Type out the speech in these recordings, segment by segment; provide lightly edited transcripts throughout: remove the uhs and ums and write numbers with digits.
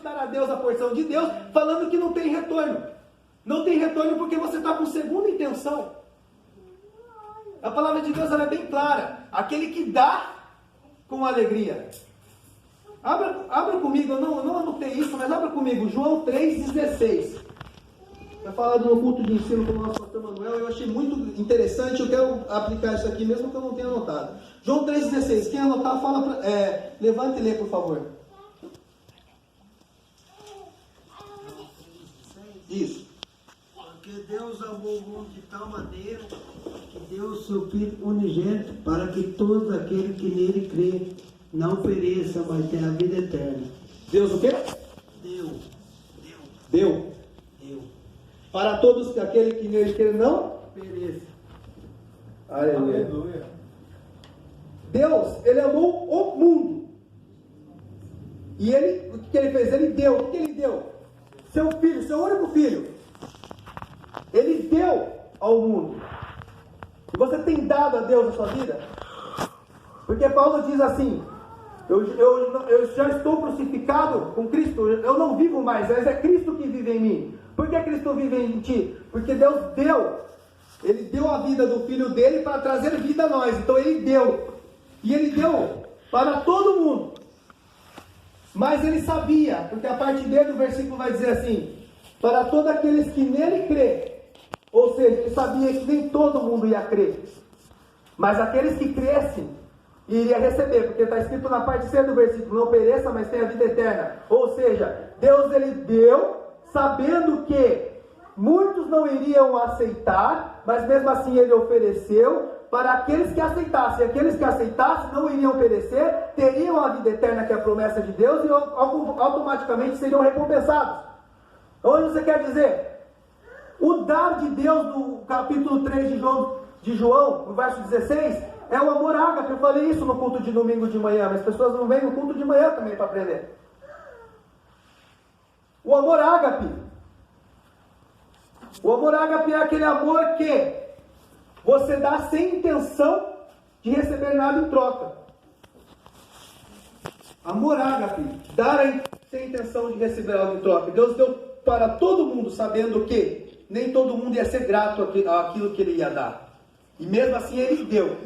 dar a Deus a porção de Deus, falando que não tem retorno. Não tem retorno porque você está com segunda intenção. A palavra de Deus ela é bem clara. Aquele que dá com alegria. Abra comigo, eu não anotei isso, mas abra comigo, João 3,16. Vai falar do meu culto de ensino com o nosso pastor Manuel. Eu achei muito interessante, eu quero aplicar isso aqui, mesmo que eu não tenha anotado. João 3,16. Quem anotar, levante e lê, por favor. Isso. Porque Deus amou o mundo de tal maneira que deu o seu Filho unigênito para que todos aqueles que nele crê não pereçam, mas tenham a vida eterna. Deus o quê? Deu. Para todos aqueles que nele crê não Pereça. Aleluia. Deus, ele amou o mundo. E ele, o que ele fez? Ele deu. O que ele deu? Seu filho, seu único filho. Ele deu ao mundo. E você tem dado a Deus a sua vida? Porque Paulo diz assim: eu já estou crucificado com Cristo, eu não vivo mais, mas é Cristo que vive em mim. Por que Cristo vive em ti? Porque Deus deu. Ele deu a vida do Filho dele para trazer vida a nós. Então ele deu. E ele deu para todo mundo. Mas ele sabia, porque a parte D do versículo vai dizer assim: para todos aqueles que nele crê. Ou seja, ele sabia que nem todo mundo ia crer. Mas aqueles que crescem, iria receber. Porque está escrito na parte C do versículo: não pereça, mas tenha vida eterna. Ou seja, Deus ele deu, sabendo que muitos não iriam aceitar, mas mesmo assim ele ofereceu para aqueles que aceitassem. Aqueles que aceitassem não iriam perecer, teriam a vida eterna, que é a promessa de Deus, e automaticamente seriam recompensados. Onde você quer dizer? O dar de Deus, no capítulo 3 de João, no verso 16, é o amor ágape. Eu falei isso no culto de domingo de manhã, mas as pessoas não vêm no culto de manhã também para aprender. O amor ágape. O amor ágape é aquele amor que você dá sem intenção de receber nada em troca. Amor ágape, dar sem intenção de receber algo em troca. Deus deu para todo mundo, sabendo que nem todo mundo ia ser grato àquilo que ele ia dar. E mesmo assim ele deu.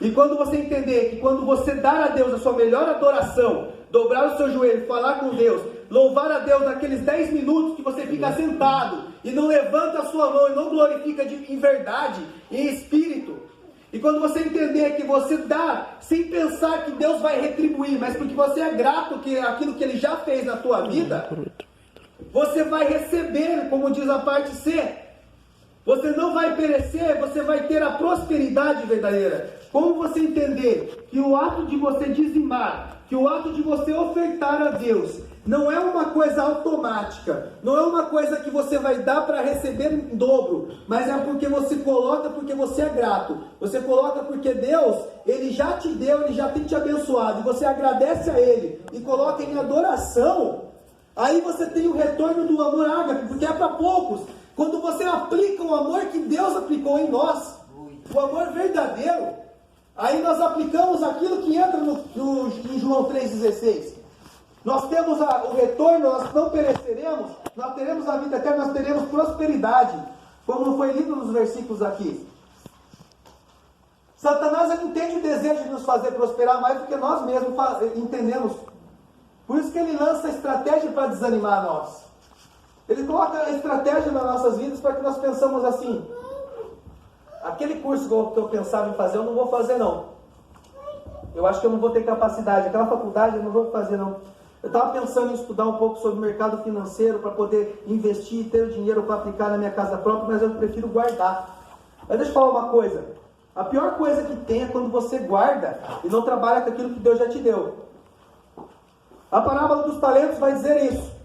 E quando você entender que quando você dar a Deus a sua melhor adoração, dobrar o seu joelho, falar com Deus, louvar a Deus naqueles 10 minutos que você fica sentado e não levanta a sua mão e não glorifica em verdade, em espírito. E quando você entender que você dá sem pensar que Deus vai retribuir, mas porque você é grato aquilo que ele já fez na tua vida, você vai receber, como diz a parte C. Você não vai perecer, você vai ter a prosperidade verdadeira. Como você entender que o ato de você dizimar, que o ato de você ofertar a Deus, não é uma coisa automática, não é uma coisa que você vai dar para receber em dobro, mas é porque você coloca, porque você é grato. Você coloca porque Deus, ele já te deu, ele já tem te abençoado, e você agradece a ele e coloca em adoração. Aí você tem o retorno do amor ágape, porque é para poucos. Quando você aplica o amor que Deus aplicou em nós, o amor verdadeiro, aí nós aplicamos aquilo que entra em João 3,16. Nós temos o retorno, nós não pereceremos, nós teremos a vida eterna, nós teremos prosperidade, como foi lido nos versículos aqui. Satanás ele entende o desejo de nos fazer prosperar mais do que nós mesmos entendemos. Por isso que ele lança estratégia para desanimar nós. Ele coloca a estratégia nas nossas vidas para que nós pensamos assim: aquele curso que eu pensava em fazer, eu não vou fazer não. Eu acho que eu não vou ter capacidade. Aquela faculdade eu não vou fazer não. Eu estava pensando em estudar um pouco sobre o mercado financeiro para poder investir e ter o dinheiro para aplicar na minha casa própria, mas eu prefiro guardar. Mas deixa eu falar uma coisa. A pior coisa que tem é quando você guarda e não trabalha com aquilo que Deus já te deu. A parábola dos talentos vai dizer isso.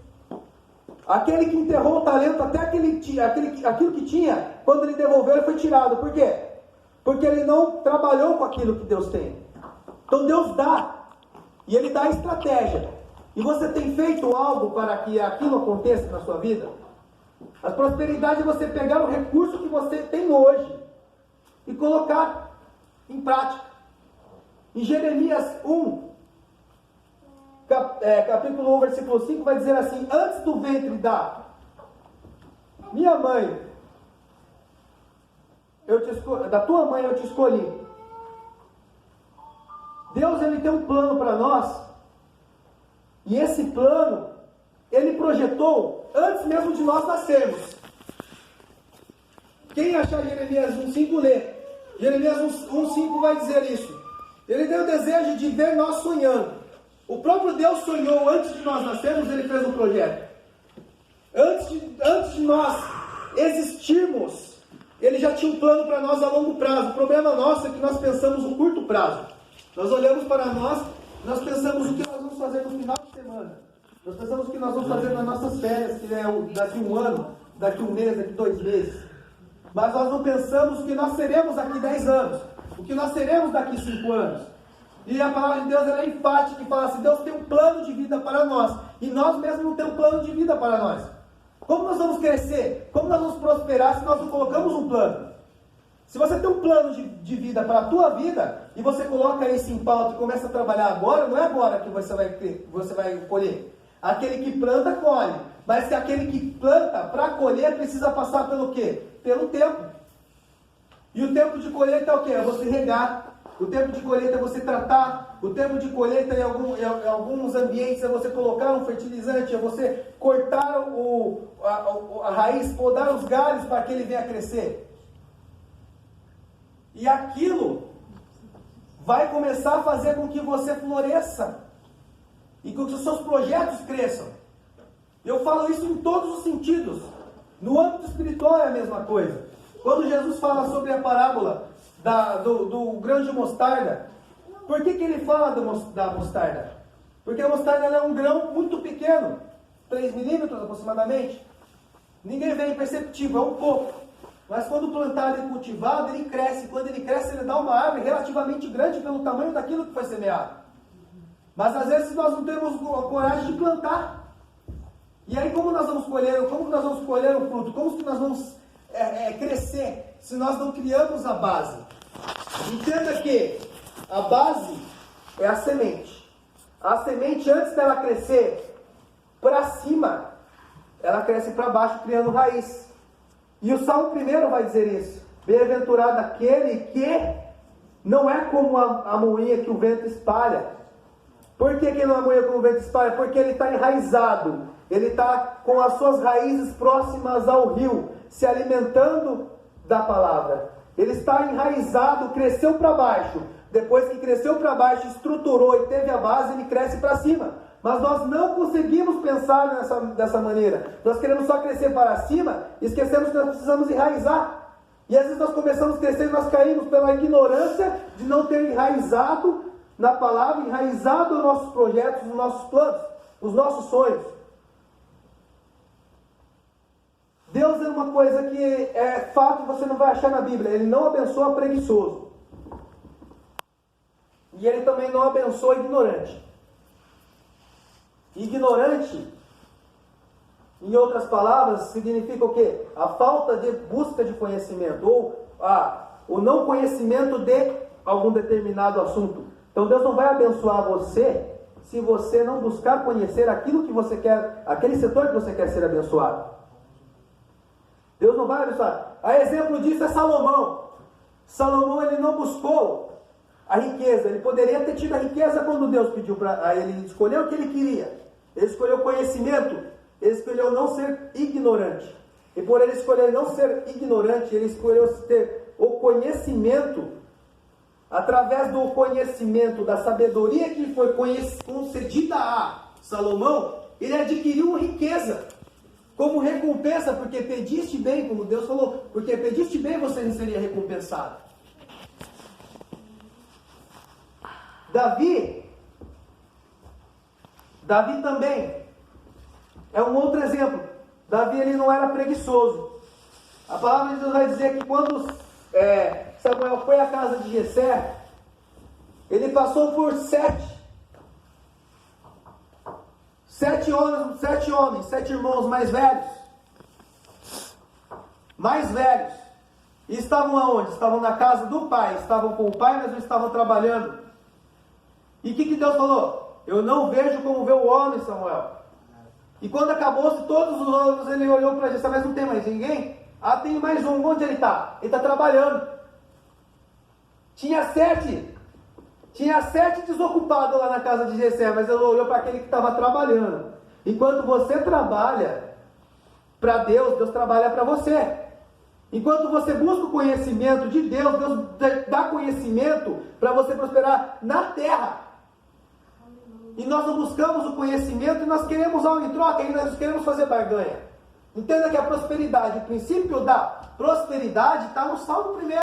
Aquele que enterrou o talento até aquilo que tinha, quando ele devolveu, ele foi tirado. Por quê? Porque ele não trabalhou com aquilo que Deus tem. Então Deus dá. E ele dá a estratégia. E você tem feito algo para que aquilo aconteça na sua vida? A prosperidade é você pegar o recurso que você tem hoje e colocar em prática. Em Jeremias 1, capítulo 1, versículo 5, vai dizer assim: antes do ventre da minha mãe, da tua mãe eu te escolhi. Deus, ele tem um plano para nós, e esse plano, ele projetou antes mesmo de nós nascermos. Quem achar Jeremias 1,5 lê. Jeremias 1,5 vai dizer isso. Ele tem o desejo de ver nós sonhando. O próprio Deus sonhou antes de nós nascermos, ele fez um projeto. Antes de nós existirmos, ele já tinha um plano para nós a longo prazo. O problema nosso é que nós pensamos no curto prazo. Nós olhamos para nós pensamos o que nós vamos fazer no final de semana. Nós pensamos o que nós vamos fazer nas nossas férias, que é daqui um ano, daqui um mês, daqui 2 meses. Mas nós não pensamos o que nós seremos daqui 10 anos, o que nós seremos daqui 5 anos. E a palavra de Deus ela é enfática e fala assim: Deus tem um plano de vida para nós, e nós mesmos não temos um plano de vida para nós. Como nós vamos crescer? Como nós vamos prosperar se nós não colocamos um plano? Se você tem um plano de vida para a tua vida, e você coloca isso em pauta e começa a trabalhar agora, não é agora que você vai colher. Aquele que planta, colhe. Mas que aquele que planta, para colher, precisa passar pelo quê? Pelo tempo. E o tempo de colheita é o quê? É você regar. O tempo de colheita é você tratar. O tempo de colheita em alguns ambientes é você colocar um fertilizante, é você cortar a raiz, podar os galhos para que ele venha a crescer. E aquilo vai começar a fazer com que você floresça e com que os seus projetos cresçam. Eu falo isso em todos os sentidos. No âmbito espiritual é a mesma coisa. Quando Jesus fala sobre a parábola do grão de mostarda, por que ele fala da mostarda? Porque a mostarda é um grão muito pequeno, 3 milímetros aproximadamente. Ninguém vê imperceptível, é um pouco. Mas quando plantado e cultivado, ele cresce. Quando ele cresce, ele dá uma árvore relativamente grande pelo tamanho daquilo que foi semeado. Mas às vezes nós não temos a coragem de plantar. E aí como nós vamos colher o fruto? Como que nós vamos crescer se nós não criamos a base? Entenda que a base é a semente. A semente, antes dela crescer para cima, ela cresce para baixo, criando raiz. E o Salmo 1 vai dizer isso: bem-aventurado aquele que não é como a moinha que o vento espalha. Por que não é moinha como o vento espalha? Porque ele está enraizado, ele está com as suas raízes próximas ao rio, se alimentando da palavra. Ele está enraizado, cresceu para baixo. Depois que cresceu para baixo, estruturou e teve a base, ele cresce para cima. Mas nós não conseguimos pensar dessa maneira. Nós queremos só crescer para cima e esquecemos que nós precisamos enraizar. E às vezes nós começamos a crescer e nós caímos pela ignorância de não ter enraizado na palavra, enraizado nos nossos projetos, nos nossos planos, nos nossos sonhos. Deus é uma coisa que é fato que você não vai achar na Bíblia. Ele não abençoa preguiçoso. E ele também não abençoa ignorante. Ignorante, em outras palavras, significa o quê? A falta de busca de conhecimento, ou o não conhecimento de algum determinado assunto. Então Deus não vai abençoar você se você não buscar conhecer aquilo que você quer, aquele setor que você quer ser abençoado. Deus não vai abençoar. A exemplo disso é Salomão. Salomão, ele não buscou a riqueza. Ele poderia ter tido a riqueza quando Deus pediu para ele. Ele escolheu o que ele queria. Ele escolheu conhecimento. Ele escolheu não ser ignorante. E por ele escolher não ser ignorante, ele escolheu ter o conhecimento. Através do conhecimento, da sabedoria que foi concedida a Salomão, ele adquiriu riqueza. Como recompensa, porque pediste bem, como Deus falou, porque pediste bem, você seria recompensado. Davi também é um outro exemplo. Davi, ele não era preguiçoso. A palavra de Deus vai dizer que quando Samuel foi à casa de Jessé, ele passou por 7 irmãos mais velhos. E estavam aonde? Estavam na casa do pai. Estavam com o pai, mas não estavam trabalhando. E o que Deus falou? Eu não vejo como vê o homem, Samuel. E quando acabou-se todos os homens, ele olhou para Jessé, mas não tem mais ninguém? Ah, tem mais um. Onde ele está? Ele está trabalhando. Tinha sete desocupados lá na casa de Jessé, mas ele olhou para aquele que estava trabalhando. Enquanto você trabalha para Deus, Deus trabalha para você. Enquanto você busca o conhecimento de Deus, Deus dá conhecimento para você prosperar na terra. E nós não buscamos o conhecimento e nós queremos algo em troca, e nós queremos fazer barganha. Entenda que a prosperidade, o princípio da prosperidade está no Salmo 1.